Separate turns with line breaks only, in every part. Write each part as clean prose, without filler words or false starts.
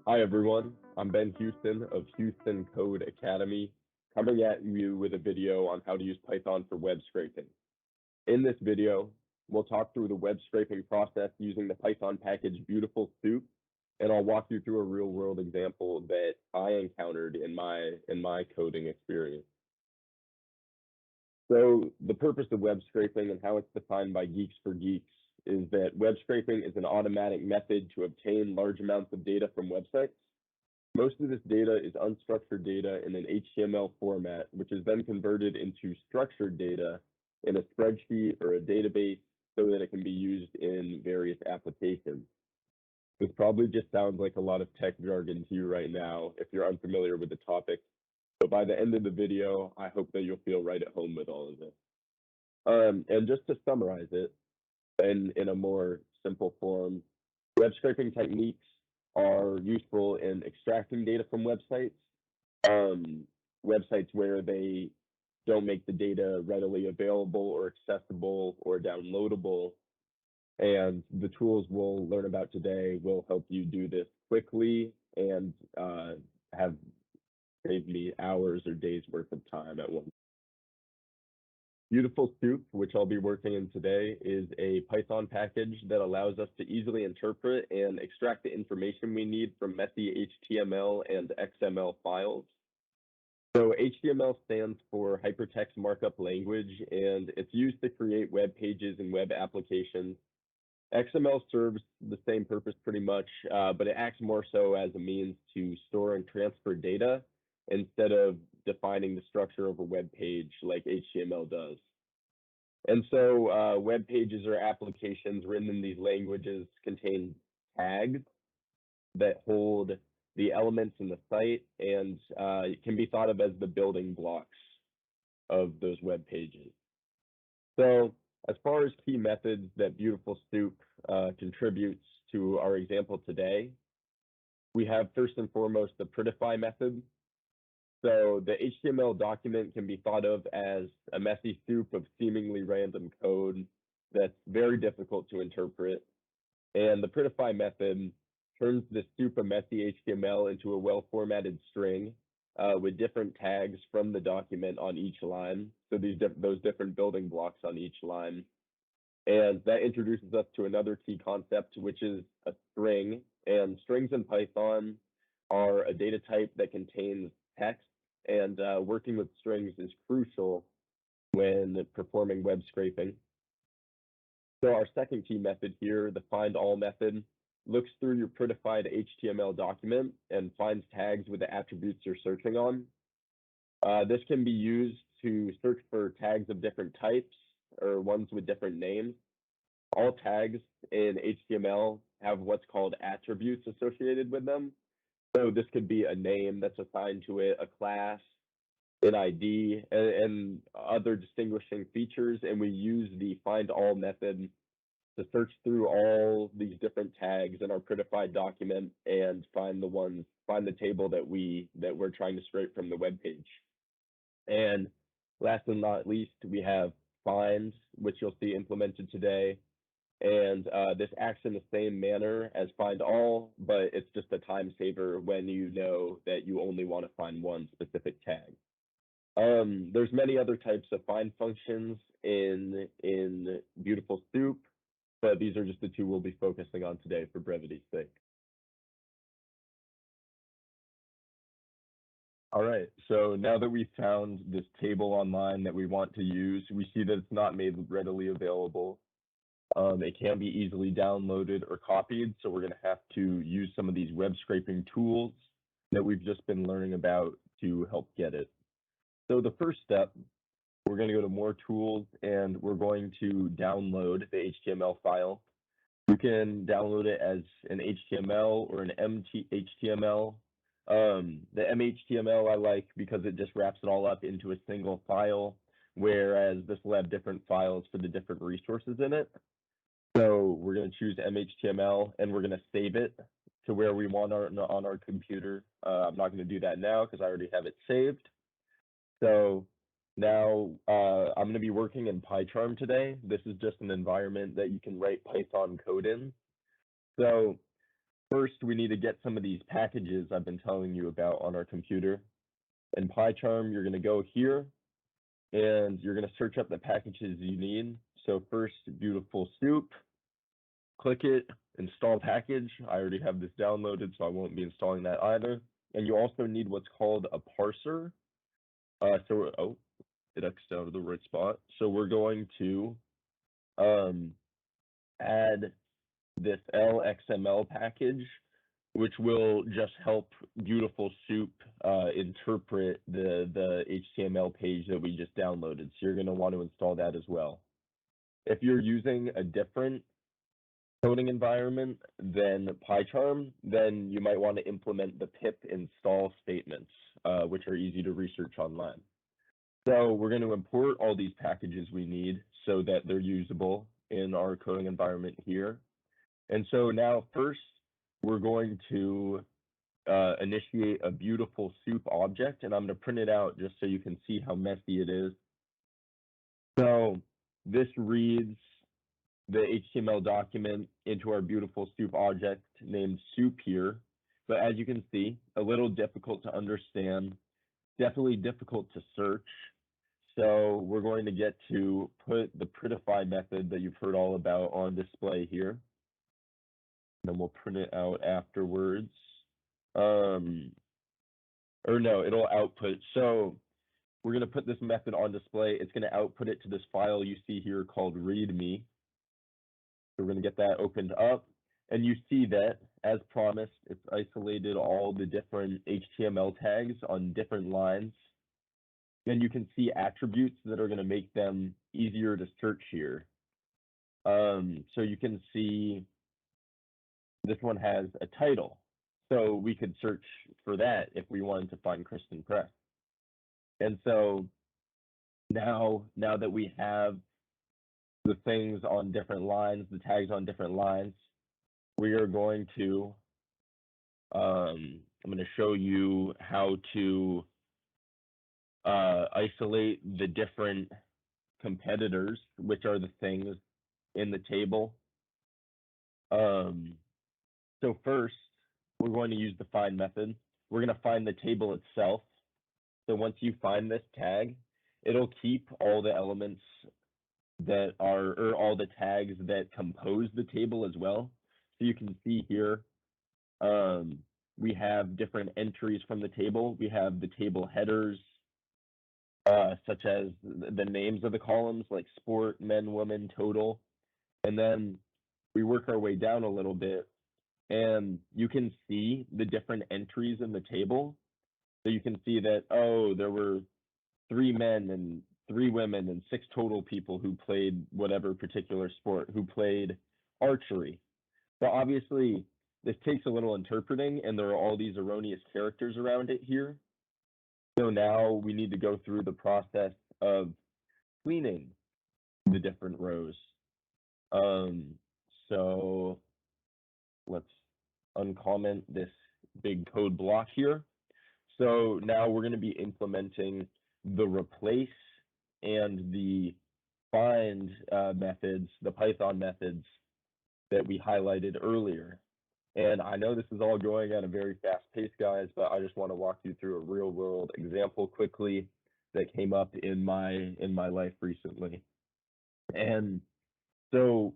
Hi everyone, I'm Ben Houston of Houston Code Academy, coming at you with a video on how to use Python for web scraping. In this video, we'll talk through the web scraping process using the Python package Beautiful Soup, and I'll walk you through a real-world example that I encountered in my coding experience. So the purpose of web scraping and how it's defined by Geeks for Geeks is that web scraping is an automatic method to obtain large amounts of data from websites. Most of this data is unstructured data in an HTML format, which is then converted into structured data in a spreadsheet or a database so that it can be used in various applications. This probably just sounds like a lot of tech jargon to you right now if you're unfamiliar with the topic, but by the end of the video, I hope that you'll feel right at home with all of this. And just to summarize it in a more simple form, web scraping techniques are useful in extracting data from websites, websites where they don't make the data readily available or accessible or downloadable. And the tools we'll learn about today will help you do this quickly and have saved me hours or days worth of time at once. Beautiful Soup, which I'll be working in today, is a Python package that allows us to easily interpret and extract the information we need from messy HTML and XML files. So HTML stands for Hypertext Markup Language, and it's used to create web pages and web applications. XML serves the same purpose pretty much, but it acts more so as a means to store and transfer data instead of defining the structure of a web page like HTML does. And so web pages or applications written in these languages contain tags that hold the elements in the site and it can be thought of as the building blocks of those web pages. So as far as key methods that Beautiful Soup contributes to our example today, we have first and foremost the prettify method. So the HTML document can be thought of as a messy soup of seemingly random code that's very difficult to interpret. And the prettify method turns the soup of messy HTML into a well-formatted string with different tags from the document on each line. So those different building blocks on each line. And that introduces us to another key concept, which is a string. And strings in Python are a data type that contains text, and working with strings is crucial when performing web scraping. So our second key method here, the find all method, looks through your prettified HTML document and finds tags with the attributes you're searching on. This can be used to search for tags of different types or ones with different names. All tags in HTML have what's called attributes associated with them. So this could be a name that's assigned to it, a class, an ID, and other distinguishing features. And we use the find all method to search through all these different tags in our prettified document and find the table that we're trying to scrape from the web page. And last but not least, we have find, which you'll see implemented today. And this acts in the same manner as find all, but it's just a time saver when you know that you only want to find one specific tag. There's many other types of find functions in Beautiful Soup, but these are just the two we'll be focusing on today for brevity's sake. All right, so now that we've found this table online that we want to use, we see that it's not made readily available. It can be easily downloaded or copied, so we're going to have to use some of these web scraping tools that we've just been learning about to help get it. So the first step, we're going to go to More Tools, and we're going to download the HTML file. You can download it as an HTML or an MHTML. The MHTML I like because it just wraps it all up into a single file, whereas this will have different files for the different resources in it. So we're going to choose MHTML and we're going to save it to where we want on our computer. I'm not going to do that now because I already have it saved. So now I'm going to be working in PyCharm today. This is just an environment that you can write Python code in. So first, we need to get some of these packages I've been telling you about on our computer. In PyCharm, you're going to go here, and you're going to search up the packages you need. So first, Beautiful Soup. Click it, install package. I already have this downloaded, so I won't be installing that either. And you also need what's called a parser. It X'd out of the right spot. So we're going to add this LXML package, which will just help Beautiful Soup interpret the HTML page that we just downloaded. So you're going to want to install that as well. If you're using a different coding environment than PyCharm, then you might want to implement the pip install statements, which are easy to research online. So we're going to import all these packages we need so that they're usable in our coding environment here. And so now first, we're going to initiate a Beautiful Soup object, and I'm going to print it out just so you can see how messy it is. So this reads the HTML document into our Beautiful Soup object named soup here. But as you can see, a little difficult to understand, definitely difficult to search. So we're going to get to put the prettify method that you've heard all about on display here. Then we'll print it out afterwards. Or no, it'll output. So we're going to put this method on display. It's going to output it to this file you see here called readme. So we're going to get that opened up. And you see that, as promised, it's isolated all the different HTML tags on different lines. Then you can see attributes that are going to make them easier to search here. So you can see this one has a title. So we could search for that if we wanted to find Kristen Press. And so now that we have the things on different lines, the tags on different lines, we are going to, I'm going to show you how to isolate the different competitors, which are the things in the table. So first, we're going to use the find method. We're going to find the table itself. So once you find this tag, it'll keep all the elements that are, or all the tags that compose the table as well. So you can see here, we have different entries from the table. We have the table headers, such as the names of the columns like sport, men, women, total. And then we work our way down a little bit, and you can see the different entries in the table. So you can see that, oh, there were 3 men and 3 women and 6 total people who played whatever particular sport, who played archery. But obviously, this takes a little interpreting, and there are all these erroneous characters around it here. So now we need to go through the process of cleaning the different rows. So let's uncomment this big code block here. So now we're going to be implementing the replace and the find methods, the Python methods that we highlighted earlier. And I know this is all going at a very fast pace, guys, but I just want to walk you through a real world example quickly that came up in my life recently. And so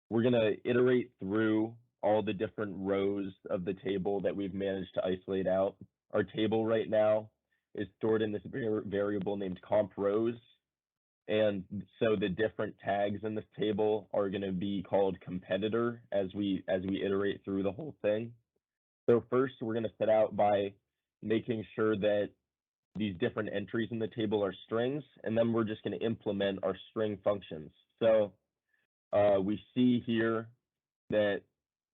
we're going to iterate through all the different rows of the table that we've managed to isolate out. Our table right now is stored in this variable named comp rows. And so the different tags in this table are going to be called competitor as we iterate through the whole thing. So first, we're going to set out by making sure that these different entries in the table are strings, and then we're just going to implement our string functions. So we see here that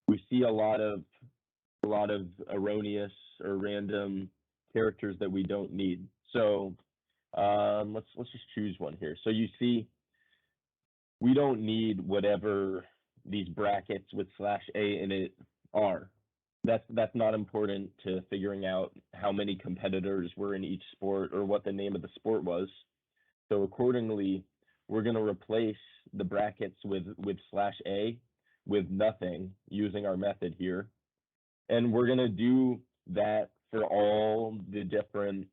we see a lot of erroneous or random characters that we don't need. So let's just choose one here. So you see, we don't need whatever these brackets with /a in it are. That's not important to figuring out how many competitors were in each sport or what the name of the sport was. So accordingly, we're going to replace the brackets with /a with nothing using our method here. And we're going to do that for all the different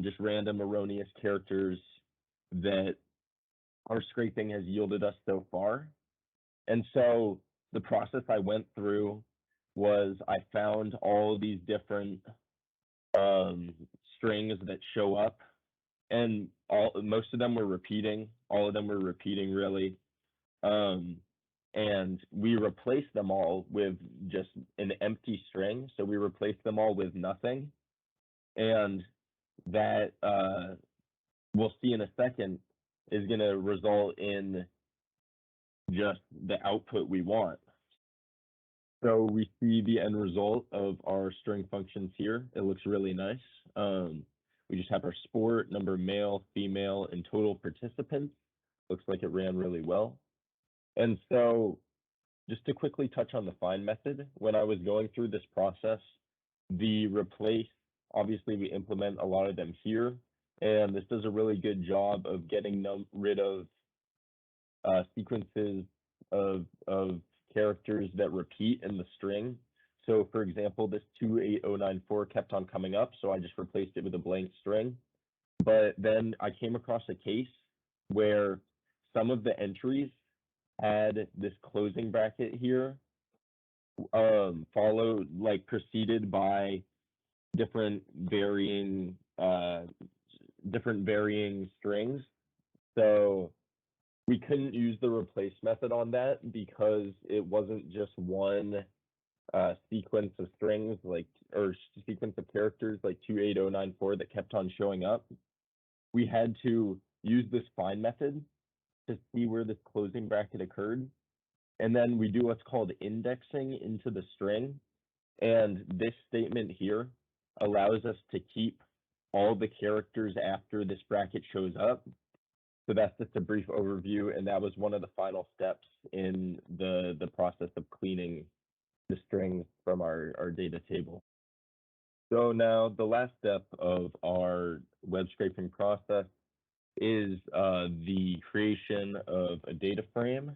just random erroneous characters that our scraping has yielded us so far. And so the process I went through was I found all these different strings that show up, and most of them were repeating. All of them were repeating, really. And we replaced them all with just an empty string. So we replaced them all with nothing. And that we'll see in a second is going to result in just the output we want. So we see the end result of our string functions here. It looks really nice. We just have our sport, number male, female, and total participants. Looks like it ran really well. And so just to quickly touch on the find method, when I was going through this process, the replace, obviously we implement a lot of them here, and this does a really good job of getting rid of sequences of characters that repeat in the string. So for example, this 28094 kept on coming up, so I just replaced it with a blank string. But then I came across a case where some of the entries had this closing bracket here, followed, like, preceded by different varying strings. So we couldn't use the replace method on that because it wasn't just one sequence of strings, like, or sequence of characters like 28094 that kept on showing up. We had to use this find method to see where this closing bracket occurred. And then we do what's called indexing into the string. And this statement here allows us to keep all the characters after this bracket shows up. So that's just a brief overview, and that was one of the final steps in the process of cleaning the strings from our data table. So now the last step of our web scraping process is the creation of a data frame,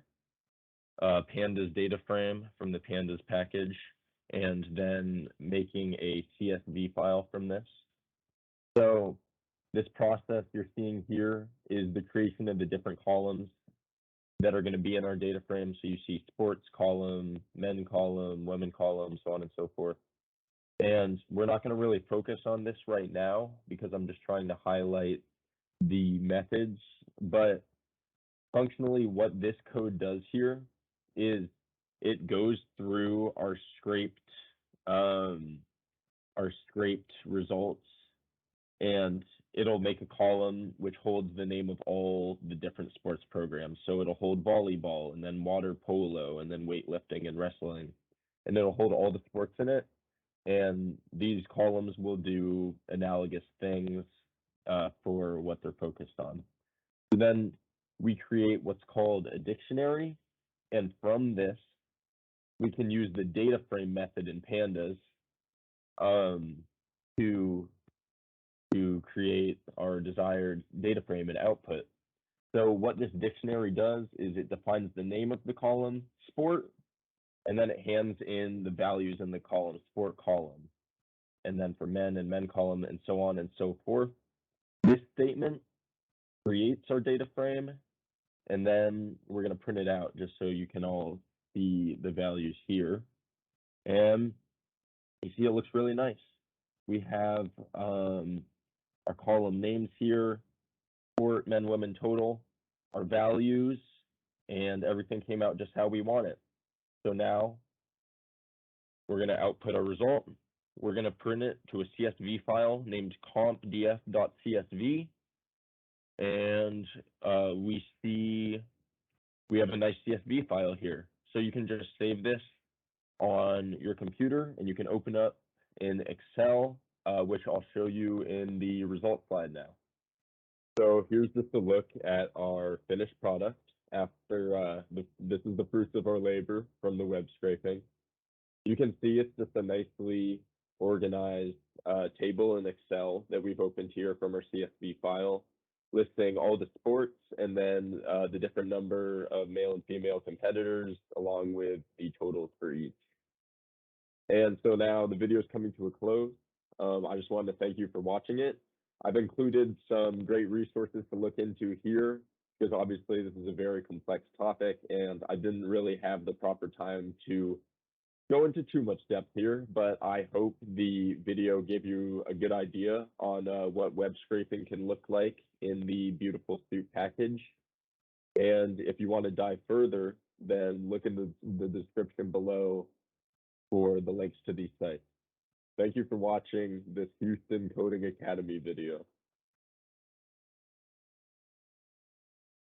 pandas data frame from the pandas package, and then making a CSV file from this. So this process you're seeing here is the creation of the different columns that are going to be in our data frame. So you see sports column, men column, women column, so on and so forth. And we're not going to really focus on this right now because I'm just trying to highlight the methods. But functionally, what this code does here is it goes through our scraped results, and it'll make a column which holds the name of all the different sports programs. So it'll hold volleyball, and then water polo, and then weightlifting and wrestling, and it'll hold all the sports in it. And these columns will do analogous things for what they're focused on. So then we create what's called a dictionary, and from this, we can use the data frame method in pandas to create our desired data frame and output. So what this dictionary does is it defines the name of the column, sport, and then it hands in the values in the column, sport column, and then for men and men column, and so on and so forth. This statement creates our data frame, and then we're going to print it out just so you can all see the values here. And you see it looks really nice. We have our column names here, sport, men, women, total, our values, and everything came out just how we want it. So now we're going to output our result. We're going to print it to a CSV file named compdf.csv. And we see we have a nice CSV file here. So you can just save this on your computer, and you can open up in Excel, which I'll show you in the result slide now. So here's just a look at our finished product after this is the fruits of our labor from the web scraping. You can see it's just a nicely organized table in Excel that we've opened here from our CSV file. listing all the sports and then the different number of male and female competitors along with the totals for each. And so now the video is coming to a close. I just wanted to thank you for watching it. I've included some great resources to look into here because obviously this is a very complex topic and I didn't really have the proper time to go into too much depth here, but I hope the video gave you a good idea on what web scraping can look like in the Beautiful Soup package. And if you want to dive further, then look in the description below for the links to these sites. Thank you for watching this Houston Coding Academy video.